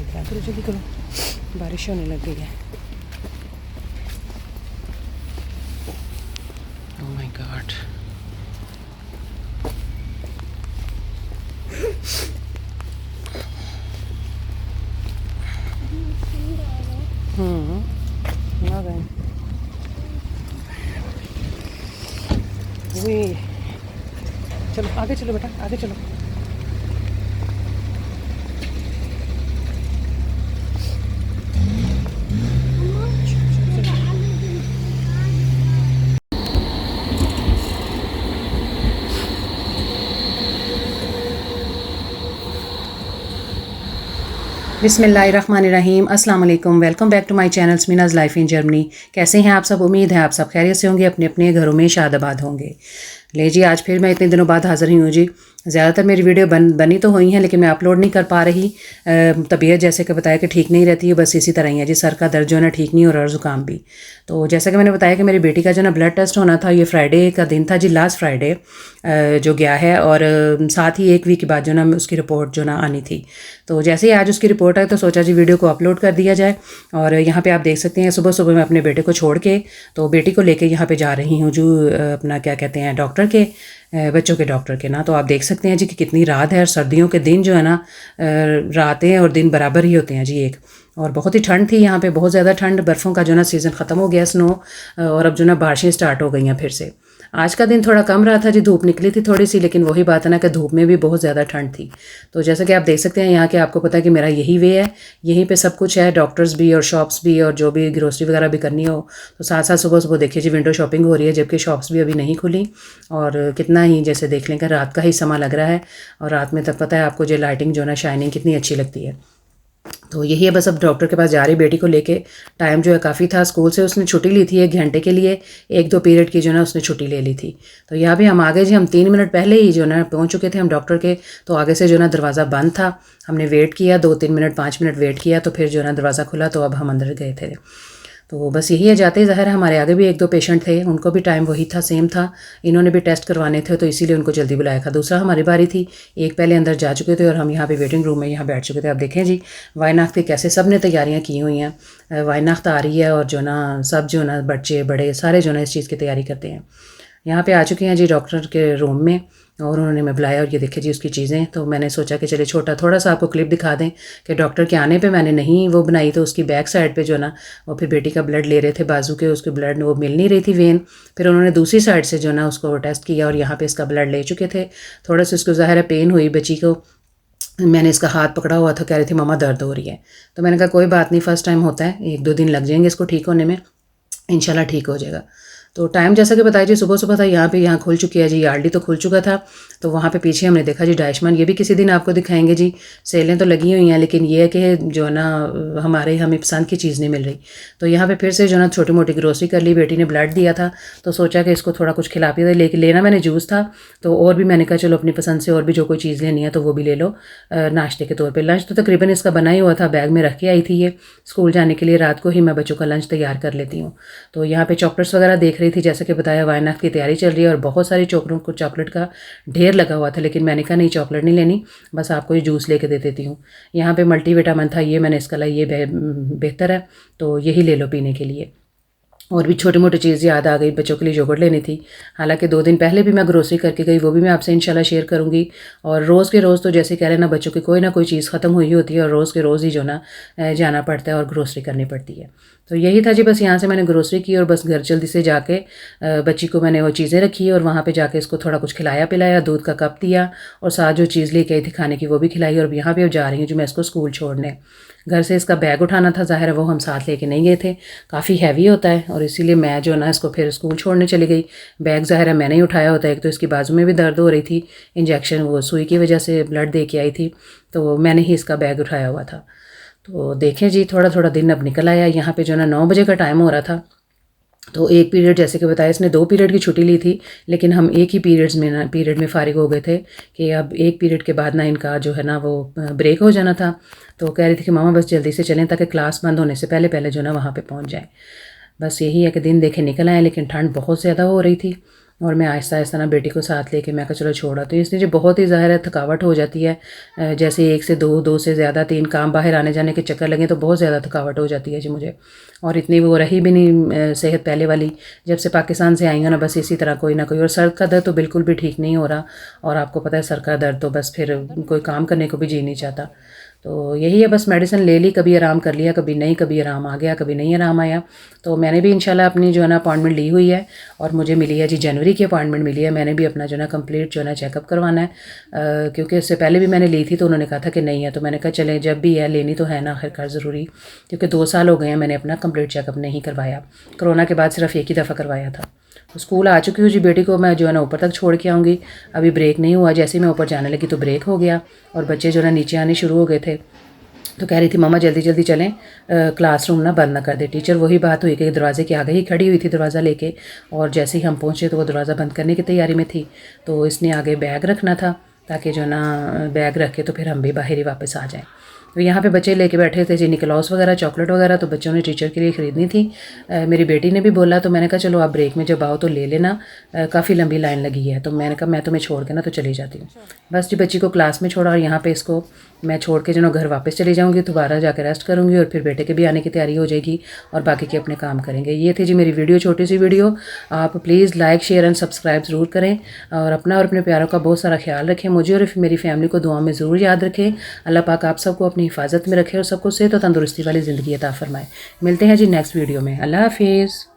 My God, चलो जल्दी करो, बारिश होने लग गई है। ओह माय गॉड, आ गए। चलो आगे चलो बेटा, आगे चलो। बिस्मिल्लाहिर्रहमानिर्रहीम, अस्सलाम वालेकुम, welcome back to my channel Meenaz life in Germany. कैसे हैं आप सब? उम्मीद है आप सब खैरियत से होंगे, अपने अपने घरों में शादाबाद होंगे। ले जी, आज फिर मैं इतने दिनों बाद हाज़िर हुई हूँ जी। ज़्यादातर मेरी वीडियो बनी तो हुई हैं, लेकिन मैं अपलोड नहीं कर पा रही। तबीयत जैसे कि बताया कि ठीक नहीं रहती है, बस इसी तरह ही है जी। सर का दर्द जो है ना ठीक नहीं हो रहा और ज़ुकाम भी। तो जैसा कि मैंने बताया कि मेरी बेटी का जो ना ब्लड टेस्ट होना था, ये फ्राइडे का दिन था जी, लास्ट फ्राइडे जो गया है। और साथ ही एक वीक के बाद जो ना उसकी रिपोर्ट जो ना आनी थी। तो जैसे ही आज उसकी रिपोर्ट आई तो सोचा जी वीडियो को अपलोड कर दिया जाए। और यहाँ पे आप देख सकते हैं, सुबह सुबह मैं अपने बेटे को छोड़ के तो बेटी को लेके यहाँ पे जा रही हूँ जो अपना क्या कहते हैं डॉक्टर के, बच्चों के डॉक्टर के ना। तो आप देख सकते हैं जी कि कितनी रात है, और सर्दियों के दिन जो है ना रातें और दिन बराबर ही होते हैं जी एक। और बहुत ही ठंड थी यहाँ पे, बहुत ज़्यादा ठंड। बर्फ़ों का जो ना सीज़न ख़त्म हो गया, स्नो, और अब जो ना बारिशें स्टार्ट हो गई हैं फिर से। आज का दिन थोड़ा कम रहा था जी, धूप निकली थी थोड़ी सी, लेकिन वही बात है ना कि धूप में भी बहुत ज़्यादा ठंड थी। तो जैसा कि आप देख सकते हैं यहाँ के, आपको पता है कि मेरा यही वे है, यहीं पे सब कुछ है, डॉक्टर्स भी और शॉप्स भी, और जो भी ग्रोसरी वगैरह भी करनी हो तो साथ साथ सुबह सुबह देखिए जी विंडो शॉपिंग हो रही है, जबकि शॉप्स भी अभी नहीं खुली। और कितना ही जैसे देख लें कि रात का ही समा लग रहा है, और रात में तब पता है आपको जो लाइटिंग जो ना शाइनिंग कितनी अच्छी लगती है। तो यही है, बस अब डॉक्टर के पास जा रही बेटी को लेके। टाइम जो है काफ़ी था, स्कूल से उसने छुट्टी ली थी 1 घंटे के लिए, 1-2 पीरियड की जो ना उसने छुट्टी ले ली थी। तो यहाँ भी हम आगे जी, हम 3 मिनट पहले ही जो ना पहुँच चुके थे हम डॉक्टर के। तो आगे से जो ना दरवाज़ा बंद था, हमने वेट किया 2-3 मिनट 5 मिनट वेट किया, तो फिर जो ना दरवाज़ा खुला, तो अब हम अंदर गए थे। तो बस यही है, जाते ही ज़ाहिर है हमारे आगे भी 1-2 पेशेंट थे, उनको भी टाइम वही था, सेम था। इन्होंने भी टेस्ट करवाने थे, तो इसीलिए उनको जल्दी बुलाया था। दूसरा हमारी बारी थी, एक पहले अंदर जा चुके थे और हम यहाँ पे वेटिंग रूम में यहाँ बैठ चुके थे। अब देखें जी वाइनाख्त की कैसे सब ने तैयारियाँ की हुई हैं। वाइनाख्त आ रही है, और जो ना सब जो ना बच्चे बड़े सारे जो ना इस चीज़ की तैयारी करते हैं। यहाँ पे आ चुके हैं जी डॉक्टर के रूम में, और उन्होंने मैं बुलाया, और ये देखिए जी उसकी चीज़ें। तो मैंने सोचा कि चले छोटा थोड़ा सा आपको क्लिप दिखा दें कि डॉक्टर के आने पे मैंने नहीं वो बनाई। तो उसकी बैक साइड पे जो ना वो फिर बेटी का ब्लड ले रहे थे बाजू के, उसके ब्लड वो मिल नहीं रही थी वेन। फिर उन्होंने दूसरी साइड से जो ना उसको टेस्ट किया, और यहाँ पे इसका ब्लड ले चुके थे। थोड़ा सा उसको ज़ाहिर है पेन हुई बच्ची को। मैंने इसका हाथ पकड़ा हुआ था, कह रही थी मम्मा दर्द हो रही है। तो मैंने कहा कोई बात नहीं, फ़र्स्ट टाइम होता है, 1-2 दिन लग जाएंगे इसको ठीक होने में, इंशाल्लाह ठीक हो जाएगा। तो टाइम जैसा कि बताया जी सुबह सुबह था। यहाँ खुल चुकी है जी, यार्डी तो खुल चुका था। तो वहाँ पे पीछे हमने देखा जी डाइशमैन, ये भी किसी दिन आपको दिखाएंगे जी। सेलें तो लगी हुई हैं, लेकिन ये है कि जो ना हमें पसंद की चीज़ नहीं मिल रही। तो यहाँ पे फिर से जो ना छोटी मोटी ग्रोसरी कर ली। बेटी ने ब्लड दिया था, तो सोचा कि इसको थोड़ा कुछ खिला पिया था। लेकिन लेना मैंने जूस था, तो और भी मैंने कहा चलो अपनी पसंद से और भी जो कोई चीज़ लेनी है तो वो भी ले लो नाश्ते के तौर पर। लंच तो तकरीबन इसका बना ही हुआ था, बैग में रख के आई थी ये स्कूल जाने के लिए। रात को ही मैं बच्चों का लंच तैयार कर लेती हूँ। तो यहाँ पे चॉकलेट्स वगैरह देख रही थी, जैसे कि बताया वाइनाख्त की तैयारी चल रही है, और बहुत सारी चॉकलेट का ढेर लगा हुआ था। लेकिन मैंने कहा नहीं, चॉकलेट नहीं लेनी, बस आपको ये जूस लेके दे देती हूँ। यहाँ पे मल्टीविटामिन था, ये मैंने इसका ला, ये बेहतर है, तो यही ले लो पीने के लिए। और भी छोटी मोटी चीज़ याद आ गई, बच्चों के लिए योगर्ट लेनी थी। हालांकि 2 दिन पहले भी मैं ग्रोसरी करके गई, वो भी मैं आपसे इंशाल्लाह शेयर करूँगी। और रोज़ के रोज़ तो जैसे कह रहे ना, बच्चों की कोई ना कोई चीज़ ख़त्म हुई होती है, और रोज़ के रोज़ ही जो ना जाना पड़ता है और ग्रोसरी करनी पड़ती है। तो यही था जी, बस यहाँ से मैंने ग्रोसरी की, और बस घर जल्दी से जाके बच्ची को मैंने वो चीज़ें रखी, और वहाँ पर जाके इसको थोड़ा कुछ खिलाया पिलाया, दूध का कप दिया, और साथ जो चीज़ लेके आई थी खाने की वो भी खिलाई। और यहाँ पर जा रही हूँ जो मैं इसको स्कूल छोड़ने। घर से इसका बैग उठाना था, ज़ाहिर है वो हम साथ लेके नहीं गए थे, काफ़ी हैवी होता है, और इसीलिए मैं जो ना इसको फिर स्कूल छोड़ने चली गई। बैग ज़ाहिर है मैंने ही उठाया होता है। एक तो इसकी बाजू में भी दर्द हो रही थी, इंजेक्शन वो सुई की वजह से ब्लड दे के आई थी, तो मैंने ही इसका बैग उठाया हुआ था। तो देखें जी थोड़ा थोड़ा दिन अब निकल आया। यहाँ पे जो ना 9 बजे का टाइम हो रहा था। तो एक पीरियड जैसे कि बताया, इसने 2 पीरियड की छुट्टी ली थी, लेकिन हम एक ही पीरियड में फ़ारिग हो गए थे कि अब एक पीरियड के बाद ना इनका जो है ना वो ब्रेक हो जाना था। तो कह रही थी कि मामा बस जल्दी से चलें ताकि क्लास बंद होने से पहले जो ना वहाँ पे पहुँच जाएँ। बस यही है कि दिन देखे निकल आए, लेकिन ठंड बहुत ज़्यादा हो रही थी। और मैं आहिस्ता आहिस्ता ना बेटी को साथ लेके मैं कहा चलो छोड़ा। तो इसलिए जो बहुत ही ज़ाहिर है थकावट हो जाती है, जैसे 1 से 2, 2 से ज़्यादा 3 काम बाहर आने जाने के चक्कर लगे तो बहुत ज़्यादा थकावट हो जाती है जी मुझे। और इतनी वो रही भी नहीं सेहत पहले वाली, जब से पाकिस्तान से आई हूँ ना बस इसी तरह कोई ना कोई। और सर का दर्द तो बिल्कुल भी ठीक नहीं हो रहा, और आपको पता है सर का दर्द तो बस फिर कोई काम करने को भी जी नहीं चाहता। तो यही है, बस मेडिसिन ले ली, कभी आराम कर लिया, कभी नहीं, कभी आराम आ गया, कभी नहीं आराम आया। तो मैंने भी इंशाल्लाह अपनी जो है ना अपॉइंटमेंट ली हुई है, और मुझे मिली है जी जनवरी की अपॉइंटमेंट मिली है। मैंने भी अपना जो है ना कंप्लीट जो है ना चेकअप करवाना है, क्योंकि इससे पहले भी मैंने ली थी तो उन्होंने कहा था कि नहीं है। तो मैंने कहा चलें जब भी है लेनी तो है ना आखिरकार ज़रूरी, क्योंकि 2 साल हो गए हैं मैंने अपना कंप्लीट चेकअप नहीं करवाया। कोरोना के बाद सिर्फ एक ही दफ़ा करवाया था। तो स्कूल आ चुकी हूँ जी, बेटी को मैं जो है ना ऊपर तक छोड़ के आऊँगी। अभी ब्रेक नहीं हुआ, जैसे ही मैं ऊपर जाने लगी तो ब्रेक हो गया, और बच्चे जो है ना नीचे आने शुरू हो गए थे। तो कह रही थी मम्मा जल्दी जल्दी चलें, क्लासरूम ना बंद ना कर दे टीचर। वही बात हुई कि दरवाजे के आगे ही खड़ी हुई थी दरवाज़ा लेके, और जैसे ही हम पहुँचे तो वो दरवाज़ा बंद करने की तैयारी में थी। तो इसने आगे बैग रखना था, ताकि जो ना बैग रख के तो फिर हम भी बाहर ही वापस आ जाएँ। तो यहाँ पे बच्चे लेके बैठे थे जी निकलॉस वगैरह, चॉकलेट वगैरह, तो बच्चों ने टीचर के लिए ख़रीदनी थी। मेरी बेटी ने भी बोला, तो मैंने कहा चलो आप ब्रेक में जब आओ तो ले लेना, काफ़ी लंबी लाइन लगी है। तो मैंने कहा मैं तुम्हें छोड़ के ना तो चली जाती हूँ। बस जी बच्ची को क्लास में छोड़ा, और यहाँ पे इसको मैं छोड़ के जो ना घर वापस चली जाऊँगी, दोबारा जाकर रेस्ट करूँगी, और फिर बेटे के भी आने की तैयारी हो जाएगी, और बाकी के अपने काम करेंगे। ये थी जी मेरी वीडियो, छोटी सी वीडियो। आप please like share and subscribe ज़रूर करें, और अपना और अपने प्यारों का बहुत सारा ख्याल रखें। मुझे और मेरी फैमिली को दुआ में ज़रूर याद रखें। अल्लाह पाक आप सबको अपनी हिफाजत में रखे और सबको सेहत और तंदुरुस्ती वाली ज़िंदगी अता फरमाए। मिलते हैं जी नेक्स्ट वीडियो में। अल्लाह हाफिज़।